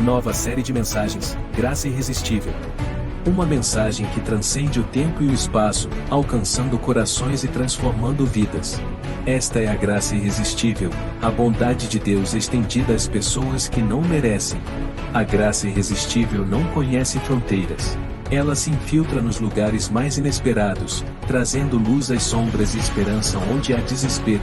Nova série de mensagens, Graça Irresistível. Uma mensagem que transcende o tempo e o espaço, alcançando corações e transformando vidas. Esta é a graça irresistível, a bondade de Deus estendida às pessoas que não merecem. A graça irresistível não conhece fronteiras. Ela se infiltra nos lugares mais inesperados, trazendo luz às sombras e esperança onde há desespero.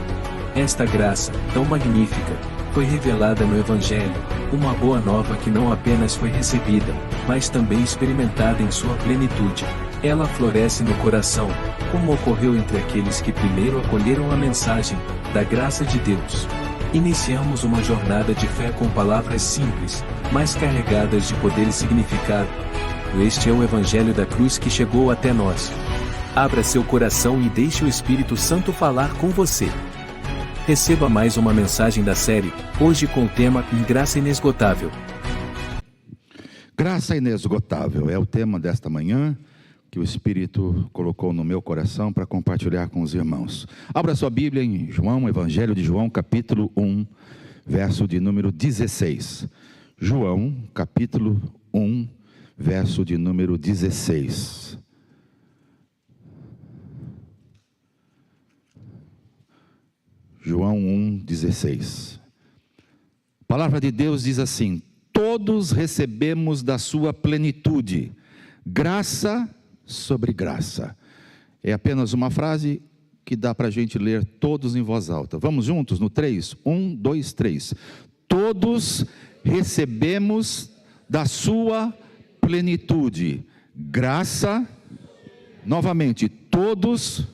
Esta graça, tão magnífica, foi revelada no Evangelho, uma boa nova que não apenas foi recebida, mas também experimentada em sua plenitude. Ela floresce no coração, como ocorreu entre aqueles que primeiro acolheram a mensagem da graça de Deus. Iniciamos uma jornada de fé com palavras simples, mas carregadas de poder e significado. Este é o Evangelho da Cruz que chegou até nós. Abra seu coração e deixe o Espírito Santo falar com você. Receba mais uma mensagem da série, hoje com o tema Graça Inesgotável. Graça inesgotável é o tema desta manhã que o Espírito colocou no meu coração para compartilhar com os irmãos. Abra sua Bíblia em João, Evangelho de João, capítulo 1, verso de número 16. João, capítulo 1, verso de número 16. João 1,16. A palavra de Deus diz assim: todos recebemos da sua plenitude, graça sobre graça. É apenas uma frase que dá para a gente ler todos em voz alta. Vamos juntos no 3? 1, 2, 3. Todos recebemos da sua plenitude, graça, novamente, todos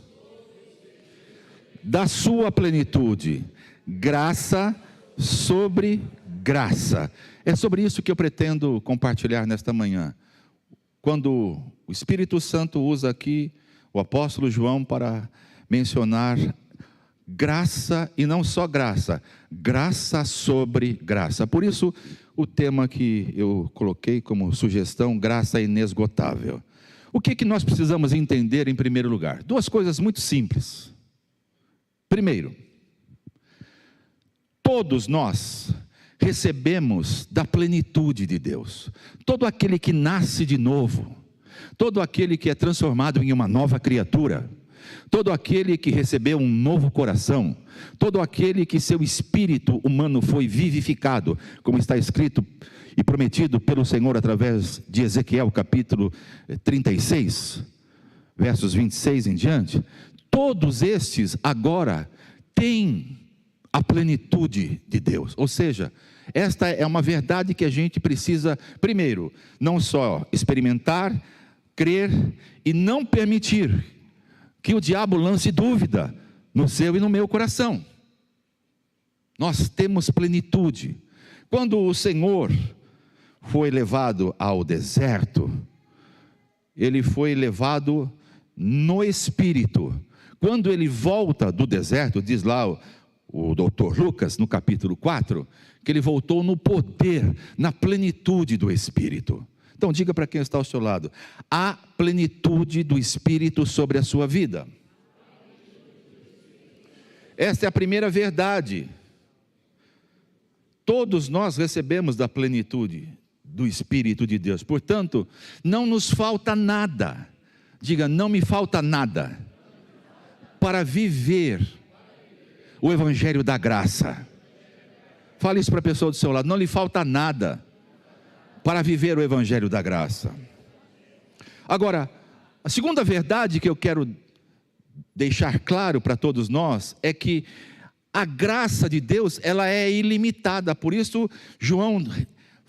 da sua plenitude, graça sobre graça. É sobre isso que eu pretendo compartilhar nesta manhã. Quando o Espírito Santo usa aqui o apóstolo João para mencionar graça, e não só graça, graça sobre graça. Por isso, o tema que eu coloquei como sugestão, graça inesgotável. O que nós precisamos entender em primeiro lugar? Duas coisas muito simples. Primeiro, todos nós recebemos da plenitude de Deus. Todo aquele que nasce de novo, todo aquele que é transformado em uma nova criatura, todo aquele que recebeu um novo coração, todo aquele que seu espírito humano foi vivificado, como está escrito e prometido pelo Senhor através de Ezequiel capítulo 36, versos 26 em diante, todos estes agora têm a plenitude de Deus. Ou seja, esta é uma verdade que a gente precisa, primeiro, não só experimentar, crer e não permitir que o diabo lance dúvida no seu e no meu coração. Nós temos plenitude. Quando o Senhor foi levado ao deserto, ele foi levado no Espírito. Quando ele volta do deserto, diz lá o doutor Lucas, no capítulo 4, que ele voltou no poder, na plenitude do Espírito. Então diga para quem está ao seu lado: a plenitude do Espírito sobre a sua vida. Esta é a primeira verdade. Todos nós recebemos da plenitude do Espírito de Deus. Portanto, não nos falta nada. Diga: não me falta nada para viver o Evangelho da graça. Fale isso para a pessoa do seu lado: não lhe falta nada para viver o Evangelho da graça. Agora, a segunda verdade que eu quero deixar claro para todos nós é que a graça de Deus, ela é ilimitada. Por isso, João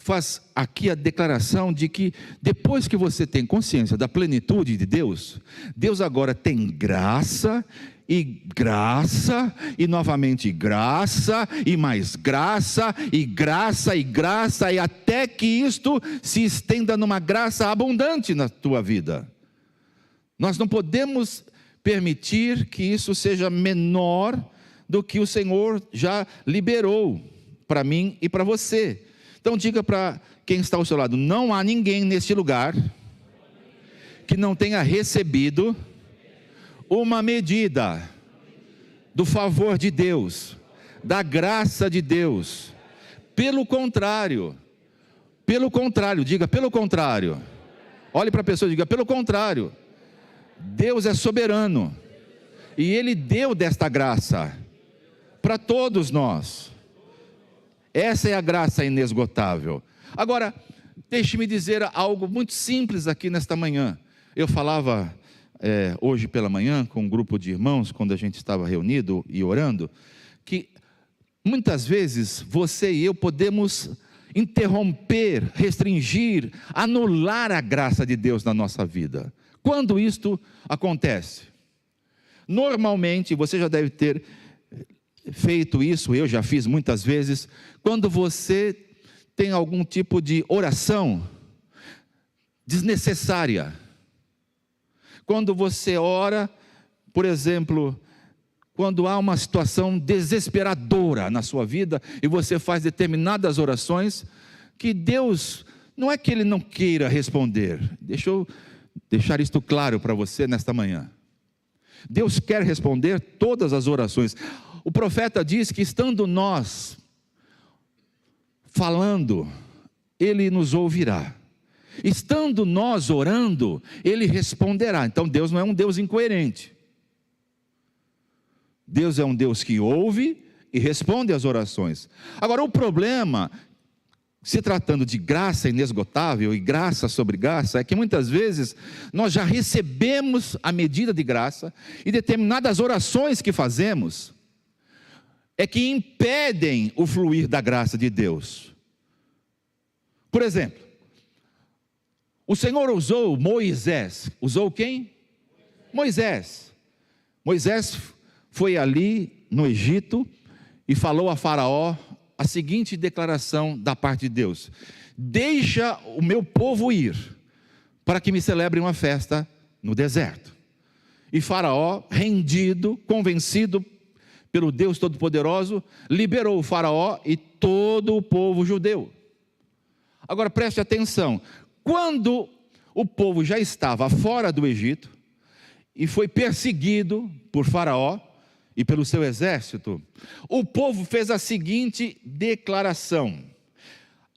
faz aqui a declaração de que depois que você tem consciência da plenitude de Deus, Deus agora tem graça e novamente graça, e mais graça, e graça, e graça, e até que isto se estenda numa graça abundante na tua vida. Nós não podemos permitir que isso seja menor do que o Senhor já liberou para mim e para você. Então diga para quem está ao seu lado: não há ninguém neste lugar que não tenha recebido uma medida do favor de Deus, da graça de Deus. Pelo contrário, Pelo contrário, diga pelo contrário. Olhe para a pessoa e diga pelo contrário. Deus é soberano. E Ele deu desta graça para todos nós. Essa é a graça inesgotável. Agora, deixe-me dizer algo muito simples aqui nesta manhã. Eu falava hoje pela manhã com um grupo de irmãos, quando a gente estava reunido e orando, que muitas vezes você e eu podemos interromper, restringir, anular a graça de Deus na nossa vida. Quando isto acontece? Normalmente, você já deve ter feito isso, eu já fiz muitas vezes, quando você tem algum tipo de oração desnecessária. Quando você ora, por exemplo, quando há uma situação desesperadora na sua vida e você faz determinadas orações que Deus, não é que Ele não queira responder. Deixa eu deixar isto claro para você nesta manhã. Deus quer responder todas as orações. O profeta diz que estando nós falando, Ele nos ouvirá. Estando nós orando, Ele responderá. Então Deus não é um Deus incoerente. Deus é um Deus que ouve e responde às orações. Agora, o problema, se tratando de graça inesgotável e graça sobre graça, é que muitas vezes nós já recebemos a medida de graça e determinadas orações que fazemos é que impedem o fluir da graça de Deus. Por exemplo, o Senhor usou Moisés. Usou quem? Moisés. Moisés foi ali no Egito e falou a Faraó a seguinte declaração da parte de Deus: deixa o meu povo ir, para que me celebre uma festa no deserto. E Faraó, rendido, convencido pelo Deus Todo-Poderoso, liberou o Faraó e todo o povo judeu. Agora preste atenção, quando o povo já estava fora do Egito e foi perseguido por Faraó e pelo seu exército, o povo fez a seguinte declaração: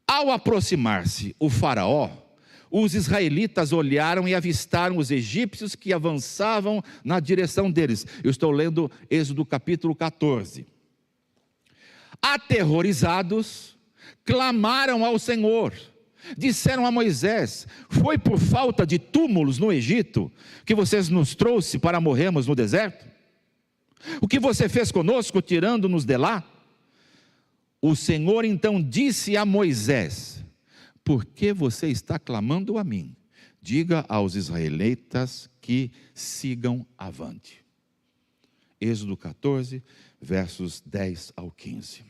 ao aproximar-se o Faraó, os israelitas olharam e avistaram os egípcios que avançavam na direção deles. Eu estou lendo Êxodo capítulo 14. Aterrorizados, clamaram ao Senhor, disseram a Moisés: foi por falta de túmulos no Egito que vocês nos trouxe para morrermos no deserto? O que você fez conosco, tirando-nos de lá? O Senhor então disse a Moisés: por que você está clamando a mim? Diga aos israelitas que sigam avante. Êxodo 14, versos 10 ao 15.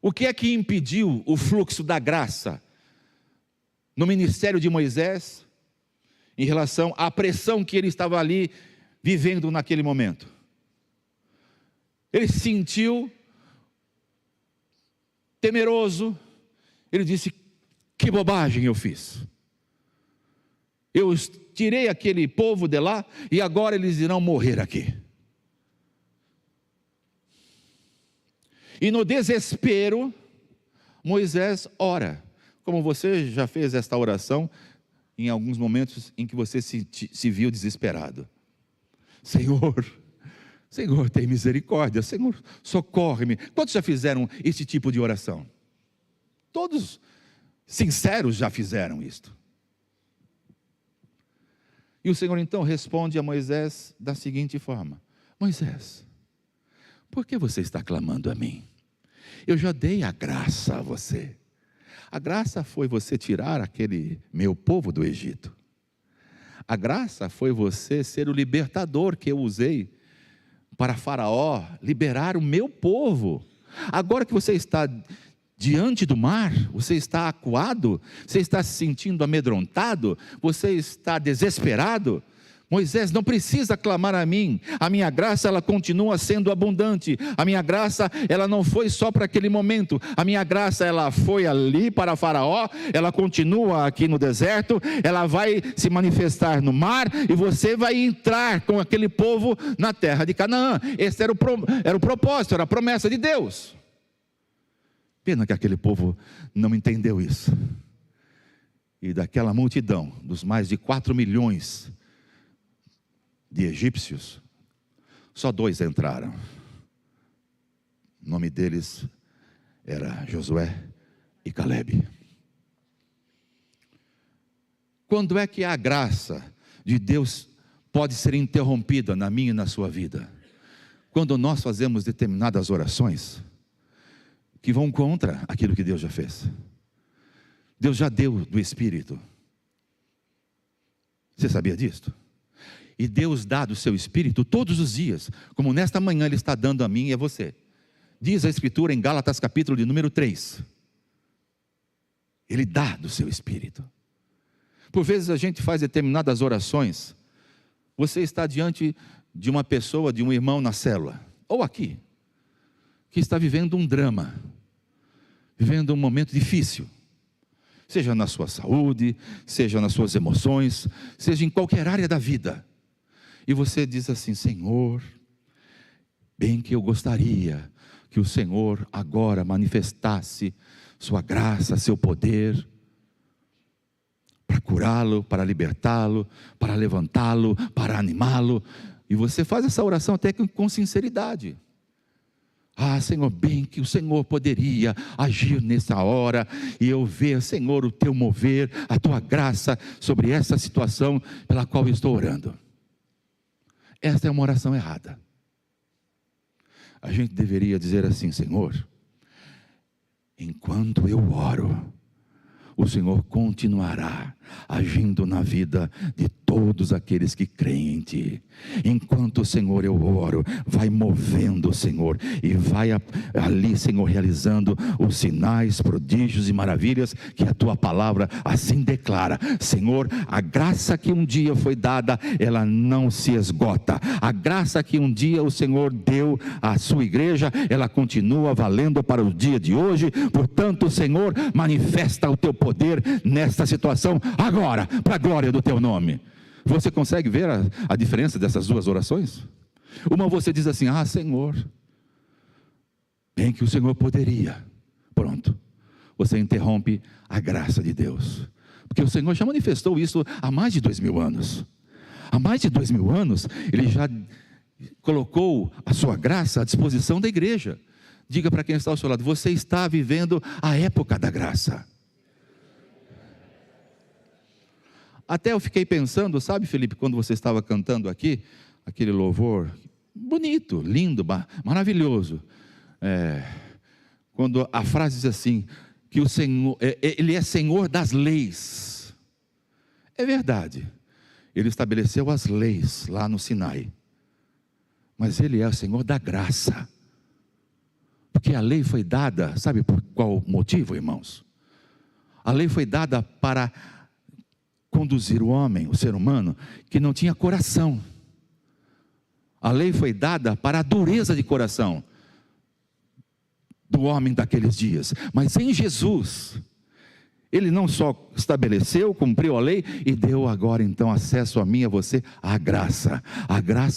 O que é que impediu o fluxo da graça no ministério de Moisés, em relação à pressão que ele estava ali vivendo naquele momento? Ele se sentiu temeroso. Ele disse: que bobagem eu fiz. Eu tirei aquele povo de lá e agora eles irão morrer aqui. E no desespero, Moisés ora. Como você já fez esta oração em alguns momentos em que você se viu desesperado. Senhor, tem misericórdia. Senhor, socorre-me. Quantos já fizeram esse tipo de oração? Todos sinceros já fizeram isto. E o Senhor então responde a Moisés da seguinte forma: Moisés, por que você está clamando a mim? Eu já dei a graça a você. A graça foi você tirar aquele meu povo do Egito. A graça foi você ser o libertador que eu usei para Faraó liberar o meu povo. Agora que você está diante do mar, você está acuado, você está se sentindo amedrontado, você está desesperado. Moisés, não precisa clamar a mim. A minha graça, ela continua sendo abundante. A minha graça, ela não foi só para aquele momento. A minha graça, ela foi ali para Faraó, ela continua aqui no deserto, ela vai se manifestar no mar, e você vai entrar com aquele povo na terra de Canaã. Esse era o propósito, era a promessa de Deus. Pena que aquele povo não entendeu isso. E daquela multidão, dos mais de 4 milhões de egípcios, só 2 entraram. O nome deles era Josué e Calebe. Quando é que a graça de Deus pode ser interrompida na minha e na sua vida? Quando nós fazemos determinadas orações que vão contra aquilo que Deus já fez. Deus já deu do Espírito. Você sabia disso? E Deus dá do seu Espírito todos os dias, como nesta manhã Ele está dando a mim e a você. Diz a Escritura em Gálatas capítulo de número 3. Ele dá do seu Espírito. Por vezes a gente faz determinadas orações. Você está diante de uma pessoa, de um irmão na célula, ou aqui, que está vivendo um drama, vivendo um momento difícil, seja na sua saúde, seja nas suas emoções, seja em qualquer área da vida, e você diz assim: Senhor, bem que eu gostaria que o Senhor agora manifestasse sua graça, seu poder, para curá-lo, para libertá-lo, para levantá-lo, para animá-lo. E você faz essa oração até com sinceridade. Ah, Senhor, bem que o Senhor poderia agir nessa hora, e eu ver, Senhor, o teu mover, a tua graça sobre essa situação pela qual eu estou orando. Esta é uma oração errada. A gente deveria dizer assim: Senhor, enquanto eu oro, o Senhor continuará agindo na vida de todos aqueles que creem em Ti. Enquanto, Senhor, eu oro, vai movendo, Senhor, e vai ali, Senhor, realizando os sinais, prodígios e maravilhas que a Tua palavra assim declara. Senhor, a graça que um dia foi dada, ela não se esgota. A graça que um dia o Senhor deu à sua igreja, ela continua valendo para o dia de hoje. Portanto, Senhor, manifesta o Teu poder nesta situação agora, para a glória do Teu nome. Você consegue ver a diferença dessas duas orações? Uma você diz assim: ah, Senhor, bem que o Senhor poderia. Pronto, você interrompe a graça de Deus, porque o Senhor já manifestou isso há mais de 2000 anos. Há mais de 2000 anos, Ele já colocou a sua graça à disposição da igreja. Diga para quem está ao seu lado: você está vivendo a época da graça. Até eu fiquei pensando, sabe, Felipe, quando você estava cantando aqui, aquele louvor bonito, lindo, maravilhoso, quando a frase diz assim, que o Senhor, Ele é Senhor das leis. É verdade, Ele estabeleceu as leis lá no Sinai, mas Ele é o Senhor da graça, porque a lei foi dada, sabe por qual motivo, irmãos? A lei foi dada para conduzir o homem, o ser humano, que não tinha coração. A lei foi dada para a dureza de coração do homem daqueles dias. Mas em Jesus, Ele não só estabeleceu, cumpriu a lei, e deu agora então acesso a mim e a você, a graça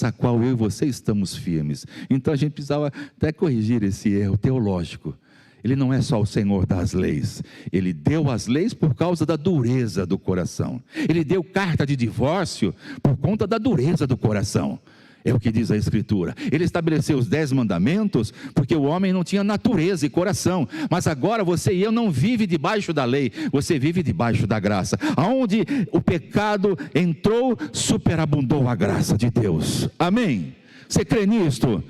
a qual eu e você estamos firmes. Então a gente precisava até corrigir esse erro teológico. Ele não é só o Senhor das leis. Ele deu as leis por causa da dureza do coração. Ele deu carta de divórcio por conta da dureza do coração. É o que diz a Escritura. Ele estabeleceu os 10 mandamentos porque o homem não tinha natureza e coração. Mas agora você e eu não vive debaixo da lei. Você vive debaixo da graça. Aonde o pecado entrou, superabundou a graça de Deus. Amém? Você crê nisto?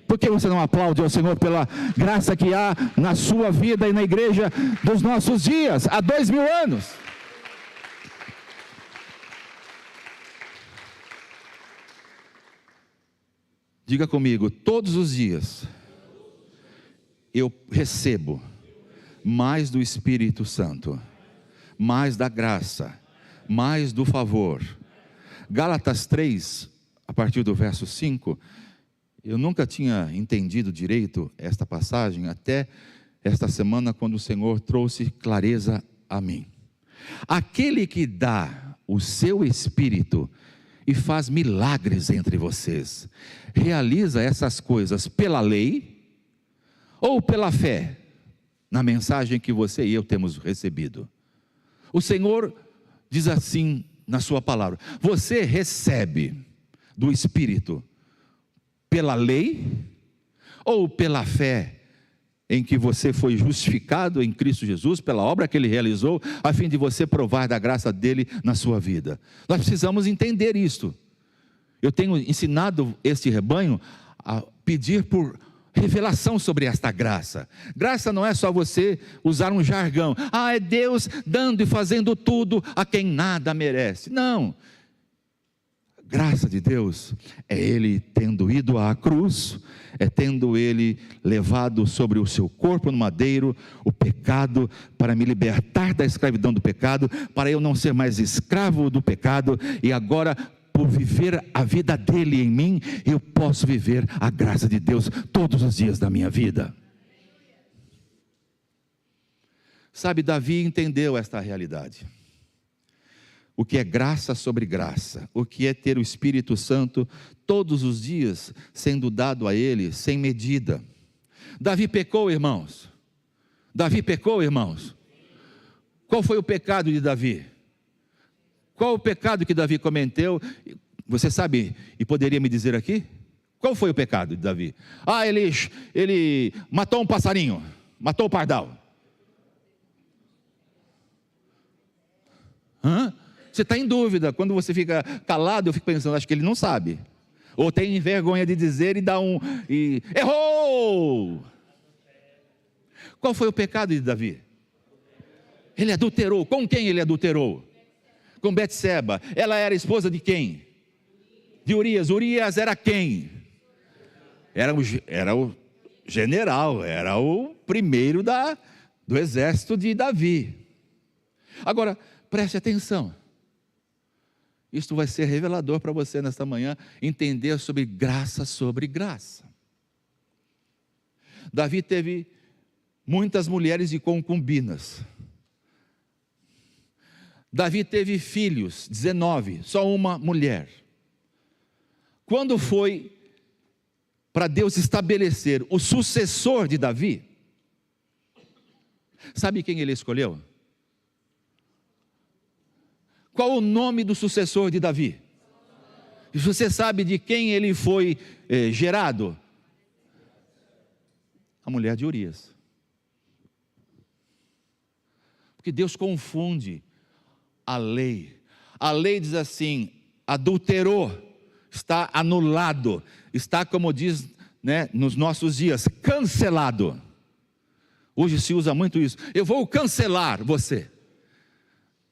Por que você não aplaude ao Senhor pela graça que há na sua vida e na igreja dos nossos dias, há 2000 anos? Diga comigo: todos os dias eu recebo mais do Espírito Santo, mais da graça, mais do favor. Gálatas 3, a partir do verso 5, eu nunca tinha entendido direito esta passagem, até esta semana, quando o Senhor trouxe clareza a mim. Aquele que dá o seu Espírito e faz milagres entre vocês, realiza essas coisas pela lei ou pela fé? na mensagem que você e eu temos recebido. O Senhor diz assim na sua palavra: você recebe do Espírito pela lei ou pela fé em que você foi justificado em Cristo Jesus, pela obra que Ele realizou, a fim de você provar da graça dEle na sua vida? Nós precisamos entender isto. Eu tenho ensinado este rebanho a pedir por revelação sobre esta graça. Graça não é só você usar um jargão: é Deus dando e fazendo tudo a quem nada merece. Não. Graça de Deus é Ele tendo ido à cruz, é tendo Ele levado sobre o seu corpo no madeiro o pecado, para me libertar da escravidão do pecado, para eu não ser mais escravo do pecado, e agora, por viver a vida dele em mim, eu posso viver a graça de Deus todos os dias da minha vida. Sabe, Davi entendeu esta realidade. O que é graça sobre graça, o que é ter o Espírito Santo todos os dias sendo dado a ele sem medida. Davi pecou, irmãos. Davi pecou, irmãos. Qual foi o pecado de Davi? Qual o pecado que Davi cometeu? Você sabe e poderia me dizer aqui? Qual foi o pecado de Davi? Ele matou um passarinho, matou o pardal. Você está em dúvida. Quando você fica calado, eu fico pensando, acho que ele não sabe. Ou tem vergonha de dizer e dá errou! Qual foi o pecado de Davi? Ele adulterou. Com quem ele adulterou? Com Betseba. Ela era esposa de quem? De Urias. Urias era quem? Era o general, era o primeiro do exército de Davi. Agora, preste atenção. Isto vai ser revelador para você nesta manhã, entender sobre graça sobre graça. Davi teve muitas mulheres e concubinas. Davi teve filhos, 19, só uma mulher. Quando foi para Deus estabelecer o sucessor de Davi, sabe quem ele escolheu? Qual o nome do sucessor de Davi? E você sabe de quem ele foi gerado? A mulher de Urias. Porque Deus confunde a lei. A lei diz assim: adulterou, está anulado, está, como diz, nos nossos dias, cancelado. Hoje se usa muito isso: eu vou cancelar você.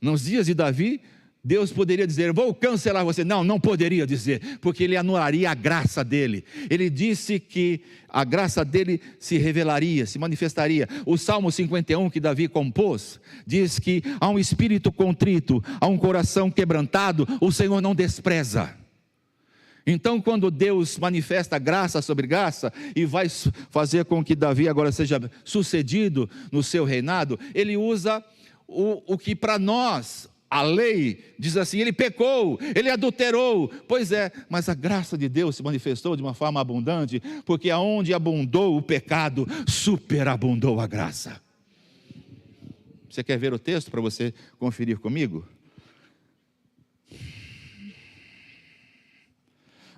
Nos dias de Davi, Deus poderia dizer: vou cancelar você. Não, não poderia dizer, porque ele anularia a graça dele. Ele disse que a graça dele se revelaria, se manifestaria. O Salmo 51 que Davi compôs, diz que há um espírito contrito, há um coração quebrantado, o Senhor não despreza. Então, quando Deus manifesta graça sobre graça e vai fazer com que Davi agora seja sucedido no seu reinado, ele usa o que para nós, a lei, diz assim: ele pecou, ele adulterou. Pois é, mas a graça de Deus se manifestou de uma forma abundante, porque aonde abundou o pecado, superabundou a graça. Você quer ver o texto para você conferir comigo?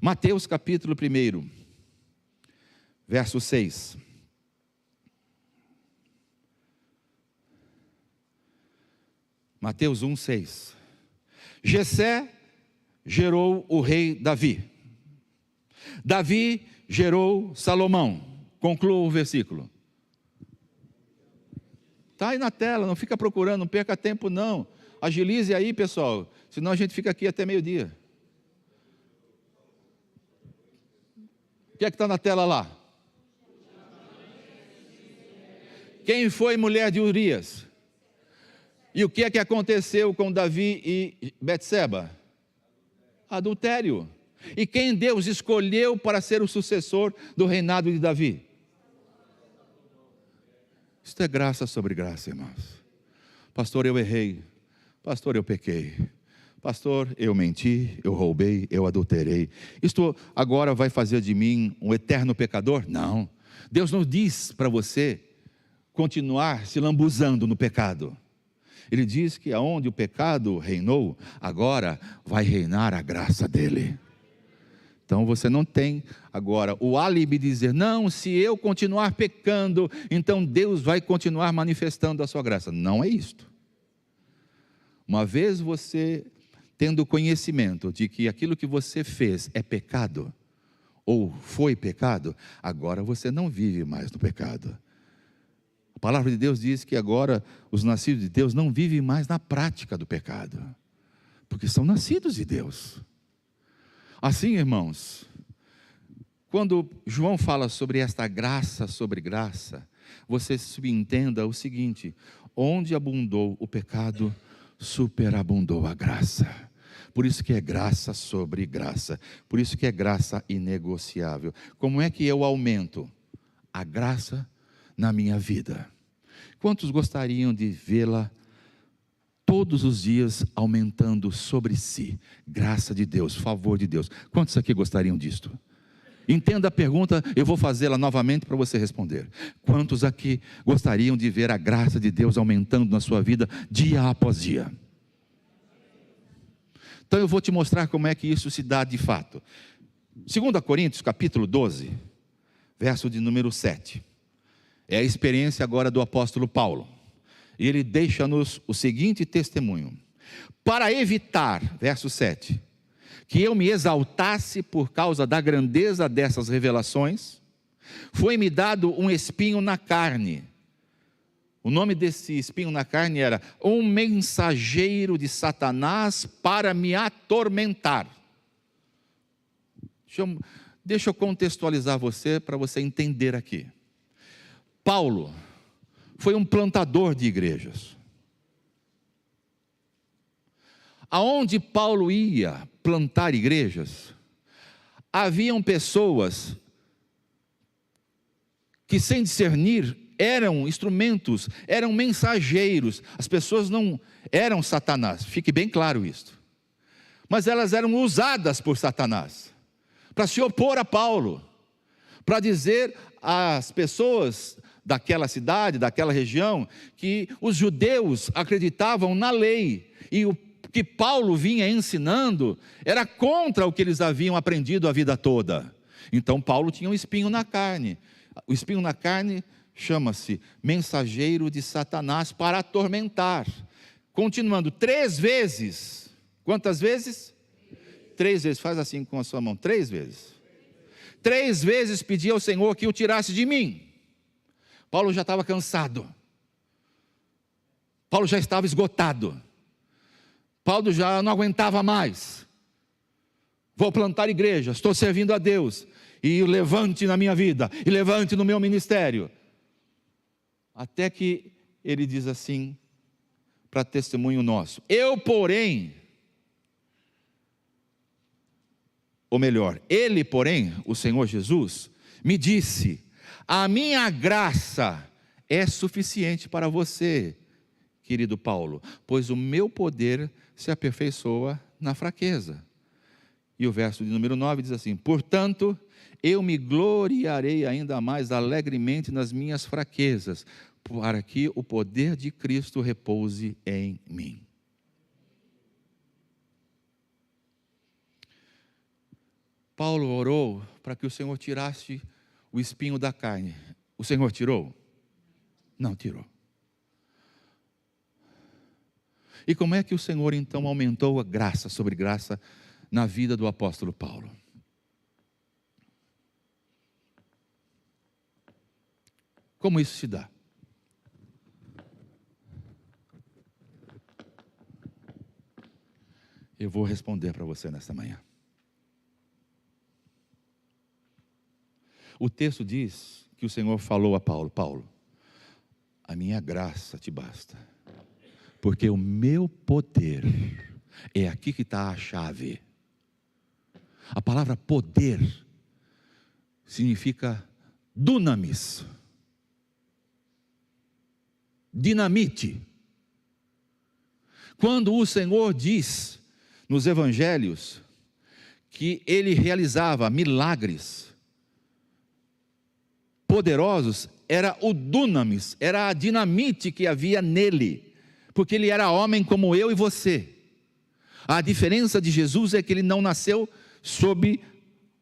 Mateus capítulo 1, verso 6. Mateus 1, 6. Jessé gerou o rei Davi. Davi gerou Salomão. Conclua o versículo. Está aí na tela, não fica procurando, não perca tempo não. Agilize aí, pessoal, senão a gente fica aqui até meio-dia. O que é que está na tela lá? Quem foi mulher de Urias? E o que é que aconteceu com Davi e Betseba? Adultério. E quem Deus escolheu para ser o sucessor do reinado de Davi? Isto é graça sobre graça, irmãos. Pastor, eu errei. Pastor, eu pequei. Pastor, eu menti, eu roubei, eu adulterei. Isto agora vai fazer de mim um eterno pecador? Não. Deus não diz para você, continuar se lambuzando no pecado. Ele diz que aonde o pecado reinou, agora vai reinar a graça dele. Então você não tem agora o álibi de dizer, não, se eu continuar pecando, então Deus vai continuar manifestando a sua graça. Não é isto. Uma vez você tendo conhecimento de que aquilo que você fez é pecado, ou foi pecado, agora você não vive mais no pecado. A palavra de Deus diz que agora os nascidos de Deus não vivem mais na prática do pecado, porque são nascidos de Deus. Assim, irmãos, quando João fala sobre esta graça sobre graça, você subentenda o seguinte: onde abundou o pecado, superabundou a graça. Por isso que é graça sobre graça, por isso que é graça inegociável. Como é que eu aumento a graça na minha vida? Quantos gostariam de vê-la todos os dias aumentando sobre si? Graça de Deus, favor de Deus. Quantos aqui gostariam disto? Entenda a pergunta, eu vou fazê-la novamente para você responder. Quantos aqui gostariam de ver a graça de Deus aumentando na sua vida dia após dia? Então eu vou te mostrar como é que isso se dá de fato. 2 Coríntios capítulo 12, verso de número 7. É a experiência agora do apóstolo Paulo. E ele deixa-nos o seguinte testemunho: para evitar, verso 7, que eu me exaltasse por causa da grandeza dessas revelações, foi-me dado um espinho na carne. O nome desse espinho na carne era um mensageiro de para me atormentar. Deixa eu contextualizar você para você entender aqui. Paulo foi um plantador de igrejas. Aonde Paulo ia plantar igrejas, haviam pessoas que, sem discernir, eram instrumentos, eram mensageiros. As pessoas não eram Satanás, fique bem claro isto. Mas elas eram usadas por Satanás para se opor a Paulo, para dizer às pessoas daquela cidade, daquela região, que os judeus acreditavam na lei, e o que Paulo vinha ensinando era contra o que eles haviam aprendido a vida toda. Então Paulo tinha um espinho na carne. O espinho na carne chama-se mensageiro de Satanás para atormentar. Continuando, 3 vezes. Quantas vezes? 3 vezes. Faz assim com a sua mão. 3 vezes. 3 vezes pedi ao Senhor que o tirasse de mim. Paulo já estava cansado. Paulo já estava esgotado. Paulo já não aguentava mais. Vou plantar igreja, estou servindo a Deus. E levante na minha vida, e levante no meu ministério. Até que ele diz assim, para testemunho nosso: eu, porém, ou melhor, ele, porém, o Senhor Jesus, me disse: a minha graça é suficiente para você, querido Paulo, pois o meu poder se aperfeiçoa na fraqueza. E o verso de número 9 diz assim: portanto, eu me gloriarei ainda mais alegremente nas minhas fraquezas, para que o poder de Cristo repouse em mim. Paulo orou para que o Senhor tirasse o espinho da carne. O Senhor tirou? Não tirou. E como é que o Senhor então aumentou a graça sobre graça na vida do apóstolo Paulo? Como isso se dá? Eu vou responder para você nesta manhã. O texto diz que o Senhor falou a Paulo: Paulo, a minha graça te basta, porque o meu poder, é aqui que está a chave. A palavra poder significa dunamis, dinamite. Quando o Senhor diz nos evangelhos que ele realizava milagres poderosos, era o dunamis, era a dinamite que havia nele, porque ele era homem como eu e você. A diferença de Jesus é que ele não nasceu sob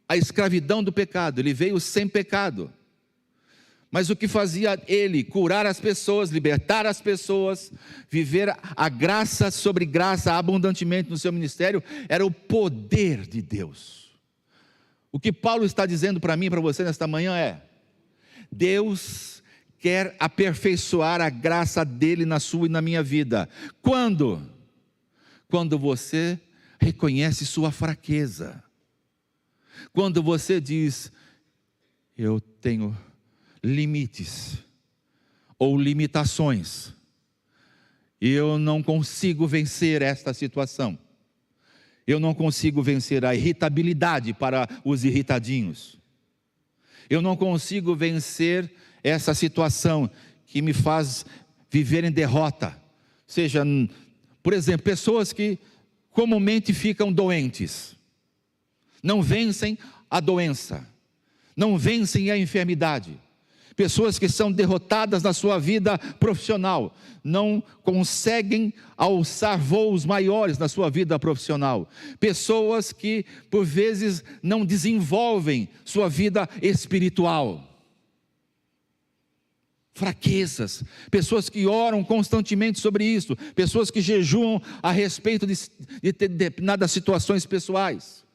a escravidão do pecado, ele veio sem pecado. Mas o que fazia ele? Curar as pessoas, libertar as pessoas, viver a graça sobre graça abundantemente no seu ministério, era o poder de Deus. O que Paulo está dizendo para mim e para você nesta manhã é: Deus quer aperfeiçoar a graça dele na sua e na minha vida. Quando? Quando você reconhece sua fraqueza. Quando você diz: eu tenho limites ou limitações, e eu não consigo vencer esta situação. Eu não consigo vencer a irritabilidade para os irritadinhos. Eu não consigo vencer essa situação que me faz viver em derrota. Seja, por exemplo, pessoas que comumente ficam doentes, não vencem a doença, não vencem a enfermidade. Pessoas que são derrotadas na sua vida profissional, não conseguem alçar voos maiores na sua vida profissional. Pessoas que, por vezes, não desenvolvem sua vida espiritual. Fraquezas, pessoas que oram constantemente sobre isso, pessoas que jejuam a respeito de determinadas situações pessoais.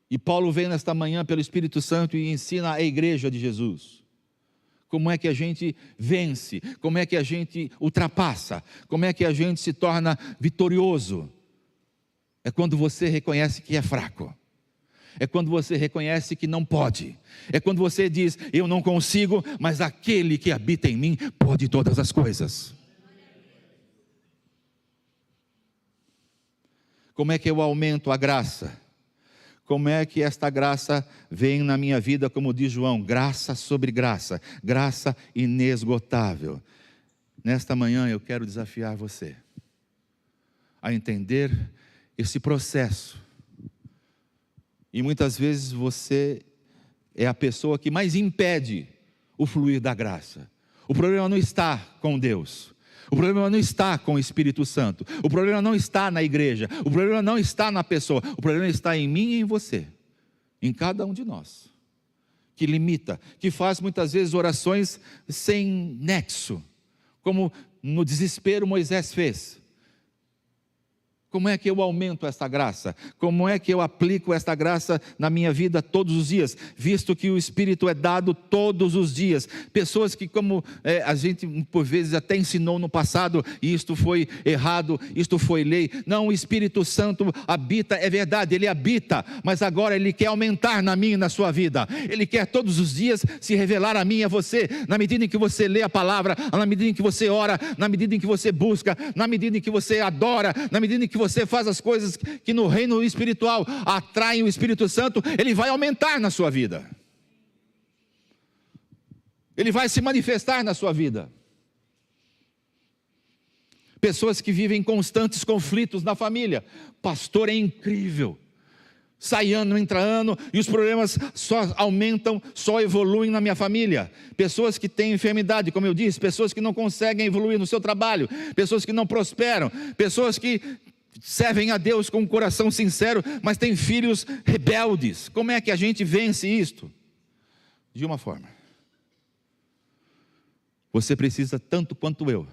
E Paulo vem nesta manhã pelo Espírito Santo e ensina a igreja de Jesus como é que a gente vence, como é que a gente ultrapassa, como é que a gente se torna vitorioso. É quando você reconhece que é fraco, é quando você reconhece que não pode, é quando você diz: eu não consigo, mas aquele que habita em mim pode todas as coisas. Como é que eu aumento a graça? Como é que esta graça vem na minha vida, como diz João, graça sobre graça, graça inesgotável. Nesta manhã eu quero desafiar você a entender esse processo. E muitas vezes você é a pessoa que mais impede o fluir da graça. O problema não está com Deus. O problema não está com o Espírito Santo. O problema não está na igreja. O problema não está na pessoa. O problema está em mim e em você. Em cada um de nós. Que limita, que faz muitas vezes orações sem nexo. Como no desespero Moisés fez. Como é que eu aumento esta graça? Como é que eu aplico esta graça na minha vida todos os dias? Visto que o Espírito é dado todos os dias. Pessoas que, como a gente por vezes até ensinou no passado, e isto foi errado, isto foi lei. Não, o Espírito Santo habita, é verdade, ele habita, mas agora ele quer aumentar na minha e na sua vida. Ele quer todos os dias se revelar a mim e a você, na medida em que você lê a palavra, na medida em que você ora, na medida em que você busca, na medida em que você adora, na medida em que você faz as coisas que no reino espiritual atraem o Espírito Santo, ele vai aumentar na sua vida. Ele vai se manifestar na sua vida. Pessoas que vivem constantes conflitos na família. Pastor, é incrível. Sai ano, entra ano, e os problemas só aumentam, só evoluem na minha família. Pessoas que têm enfermidade, como eu disse, pessoas que não conseguem evoluir no seu trabalho, pessoas que não prosperam, pessoas que servem a Deus com um coração sincero, mas têm filhos rebeldes. Como é que a gente vence isto? De uma forma. Você precisa, tanto quanto eu,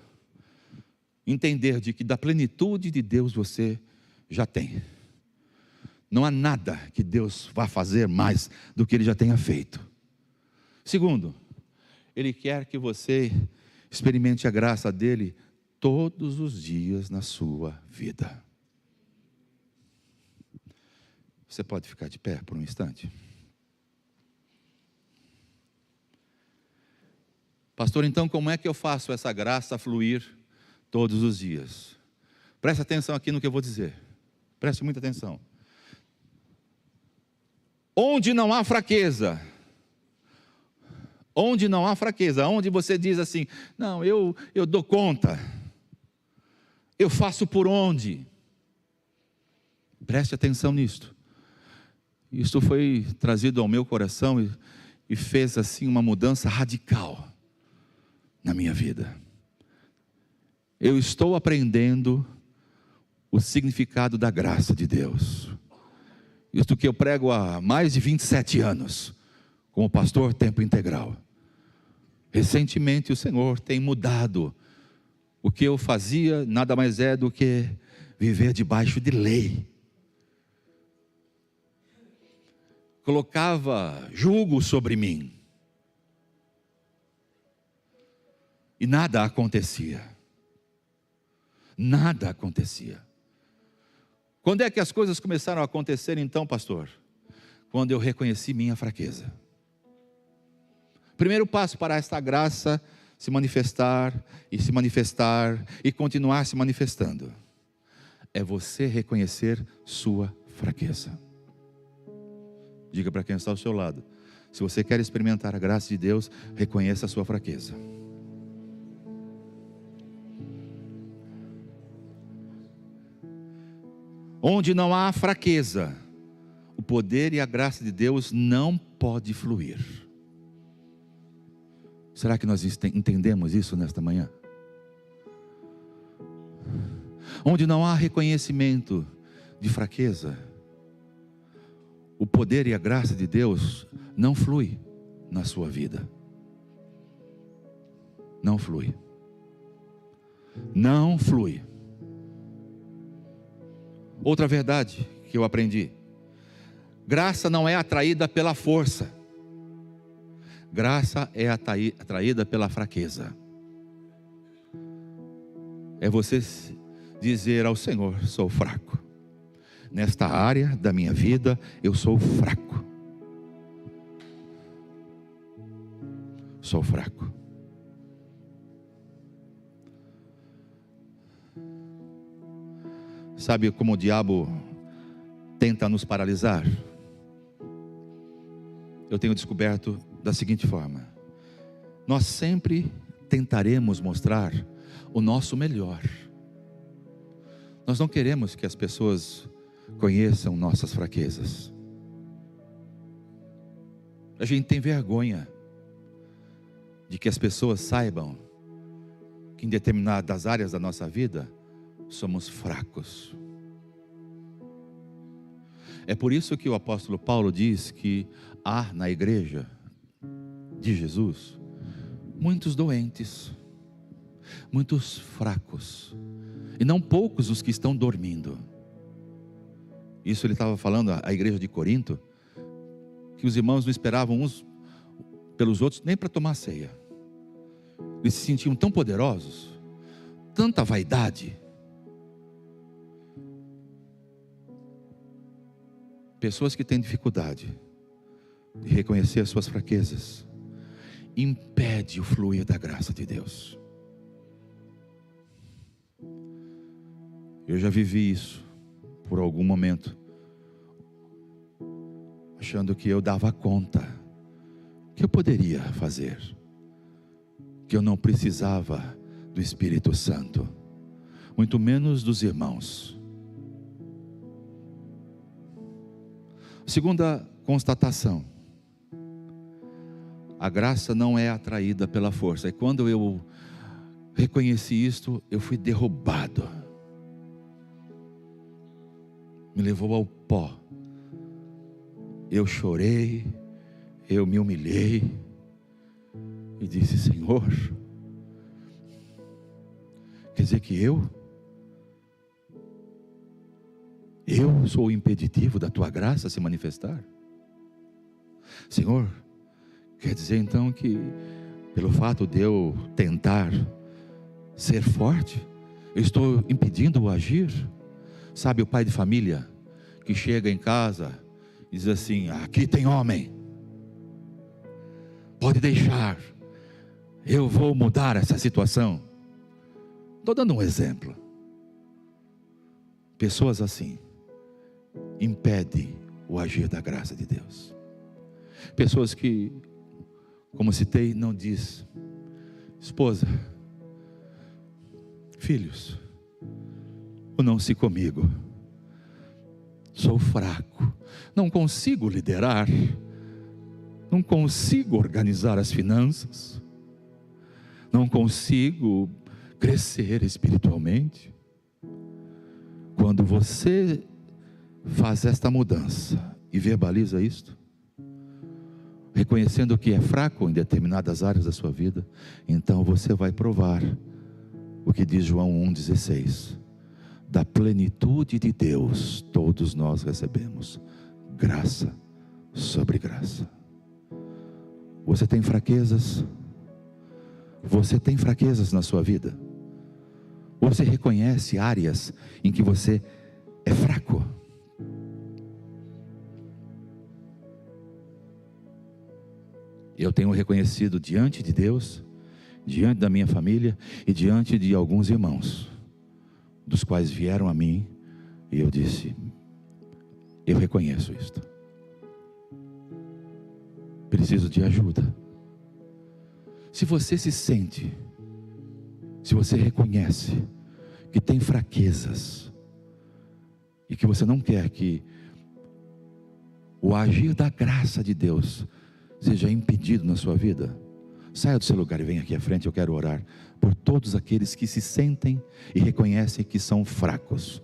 entender de que da plenitude de Deus você já tem. Não há nada que Deus vá fazer mais do que Ele já tenha feito. Segundo, Ele quer que você experimente a graça dEle todos os dias na sua vida. Você pode ficar de pé por um instante? Pastor, então como é que eu faço essa graça fluir todos os dias? Preste atenção aqui no que eu vou dizer. Preste muita atenção. Onde não há fraqueza, onde você diz assim, não, eu dou conta, eu faço por onde. Preste atenção nisto. Isto foi trazido ao meu coração e fez assim uma mudança radical na minha vida. Eu estou aprendendo o significado da graça de Deus. Isto que eu prego há mais de 27 anos, como pastor tempo integral. Recentemente o Senhor tem mudado. O que eu fazia nada mais é do que viver debaixo de lei. Colocava jugo sobre mim. E nada acontecia. Nada acontecia. Quando é que as coisas começaram a acontecer então, pastor? Quando eu reconheci minha fraqueza. Primeiro passo para esta graça se manifestar e continuar se manifestando é você reconhecer sua fraqueza. Diga para quem está ao seu lado: se você quer experimentar a graça de Deus, reconheça a sua fraqueza. Onde não há fraqueza, o poder e a graça de Deus não pode fluir. Será que nós entendemos isso nesta manhã? Onde não há reconhecimento de fraqueza, o poder e a graça de Deus não flui na sua vida. Não flui. Não flui. Outra verdade que eu aprendi: graça não é atraída pela força. Graça é atraída pela fraqueza. É você dizer ao Senhor: sou fraco. Nesta área da minha vida, eu sou fraco. Sou fraco. Sabe como o diabo tenta nos paralisar? Eu tenho descoberto da seguinte forma: nós sempre tentaremos mostrar o nosso melhor. Nós não queremos que as pessoas conheçam nossas fraquezas. A gente tem vergonha de que as pessoas saibam que em determinadas áreas da nossa vida somos fracos. É por isso que o apóstolo Paulo diz que há na igreja de Jesus muitos doentes, muitos fracos, e não poucos os que estão dormindo. Isso ele estava falando à igreja de Corinto, que os irmãos não esperavam uns pelos outros nem para tomar ceia. Eles se sentiam tão poderosos, tanta vaidade. Pessoas que têm dificuldade de reconhecer as suas fraquezas impede o fluir da graça de Deus. Eu já vivi isso por algum momento, achando que eu dava conta, que eu poderia fazer, que eu não precisava do Espírito Santo, muito menos dos irmãos. Segunda constatação: a graça não é atraída pela força. E quando eu reconheci isto, eu fui derrubado. Me levou ao pó. Eu chorei, eu me humilhei e disse: Senhor, quer dizer que eu sou o impeditivo da tua graça se manifestar? Senhor, quer dizer então que pelo fato de eu tentar ser forte, eu estou impedindo o agir? Sabe o pai de família que chega em casa e diz assim: aqui tem homem, pode deixar, eu vou mudar essa situação. Estou dando um exemplo. Pessoas assim impedem o agir da graça de Deus. Pessoas que, como citei, não diz: esposa, filhos, unam-se comigo, sou fraco, não consigo liderar, não consigo organizar as finanças, não consigo crescer espiritualmente. Quando você faz esta mudança e verbaliza isto, reconhecendo que é fraco em determinadas áreas da sua vida, então você vai provar o que diz João 1,16: da plenitude de Deus todos nós recebemos graça sobre graça. Você tem fraquezas? Você tem fraquezas na sua vida? Você reconhece áreas em que você é fraco? Eu tenho reconhecido diante de Deus, diante da minha família e diante de alguns irmãos, dos quais vieram a mim, e eu disse: eu reconheço isto, preciso de ajuda. Se você se sente, se você reconhece que tem fraquezas, e que você não quer que o agir da graça de Deus seja impedido na sua vida, saia do seu lugar e venha aqui à frente. Eu quero orar por todos aqueles que se sentem e reconhecem que são fracos